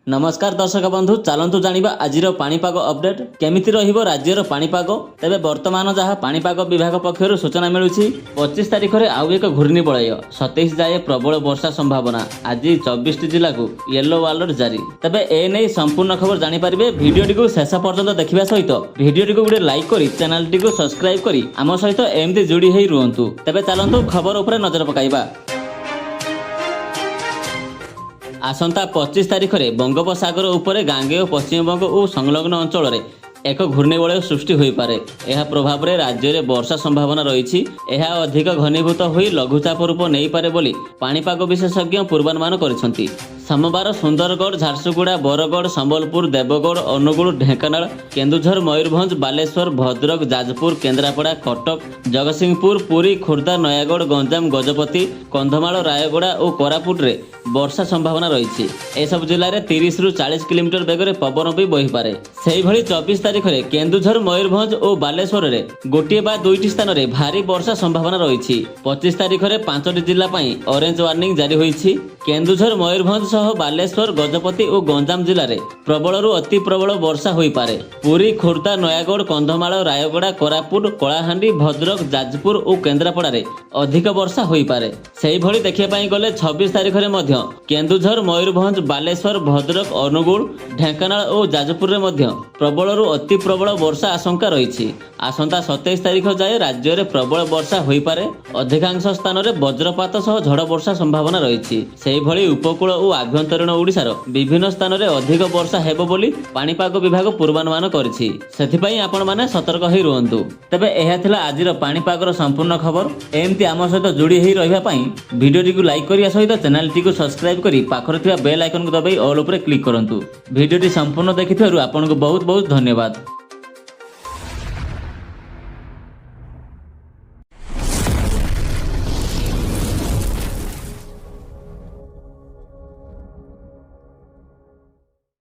नमस्कार दर्शक बंधु चलतु जानिबा आजिर पाणीपाग अपडेट केमिति रहिबो राज्यर पाणीपाग। तेबे वर्तमान जहाँ पाणीपाग विभाग पक्षर सूचना मिलुछि 25 तारिख रे आउ एक घूर्णिबलय 27 जाए प्रबल वर्षा संभावना। आज 24 जिला को येलो अलर्ट जारी। तेबे ए नै संपूर्ण खबर जानि परिबे। भिडियोटी को शेष पर्यंत देखिबा सहित भिडियोटी को गुडे लाइक करी चैनलटी को सब्सक्राइब करी आम सहित एमती जोड़ी हेई रुहंतु। तेबे चलंतु खबर उपरे नजर पकाइबा। आसंता 25 तारिख रे बंगोपसागर उपरे गांगेय पश्चिमबंग और संलग्न अंचल रे एक घूर्णिबलय सृष्टि होई पारे। एहा प्रभाव रे राज्य रे वर्षा संभावना रही। एहा अधिक घनीभूत होई लघुचाप रूप नहीं पारे बोली पाणीपाग विशेषज्ञ पूर्वानुमान करिसेंती। सोमवार सुंदरगढ़, झारसुगुड़ा, बरगढ़, संबलपुर, देवगढ़, अनुगुल, ढेंकानाल, केन्दुझर, मयूरभंज, बालेश्वर, भद्रक, जाजपुर, केन्द्रापड़ा, कटक, जगतसिंहपुर, पुरी, खोर्धा, नयागढ़, गंजाम, गजपति, कंधमाल, रायगड़ा और कोरापुट रे वर्षा संभावना रही। एसब जिले में 30 ରୁ 40 किलोमीटर बेगर पवन भी बही पारे। सेही भली 24 तारिख रे केन्दुझर, मयूरभंज और बालेश्वर रे गोटे बा दुईटी स्थान रे भारी वर्षा संभावना रही। 25 तारिख रे 5टी जिला पई ऑरेंज वार्निंग जारी होईछि। केन्दुझर, मयूरभंज सह बालेश्वर, गजपति और गंजाम जिले में प्रबल रु अति प्रबल वर्षा होई पारे। पुरी, खोर्धा, नयागढ़, कंधमाल, रायगड़ा, कोरापुट, कलाहांडी, भद्रक, जाजपुर और केन्द्रापड़ा रे अधिक वर्षा होई पारे। सेही भली देखिया पई गले 26 तारिख रे मध्य केन्दुझर, मयूरभंज, बालेश्वर, भद्रक, अनुगुल, ढेंकानाल और जाजपुर रे मध्य प्रबल रु अति प्रबल वर्षा आशंका रही। आसंता 27 तारिख जाए राज्य में प्रबल वर्षा होई पारे। अधिकांश स्थान में वज्रपात सह झड़ वर्षा संभावना रही। सेही भली उपकूल और आभ्यंतरीण ओडिशार विभिन्न स्थान में अधिक वर्षा हेबो बोली पाणीपाग विभाग पूर्वानुमान करिछि। सेथिपई आपण माने सतर्क होई रुहंतु। तबे एहा थिला आजिर पाणीपागर संपूर्ण खबर। एमती आम सहित जोड़ी होई रहिबा पई भिडियोटी को लाइक करिया सहित चैनलटी को सब्सक्राइब करी पाखरे थिबा बेल आइकन को दबाई ऑल उपरे क्लिक करंतु। भिडियोटी संपूर्ण देखिथिबारु आपनको बहुत बहुत धन्यवाद।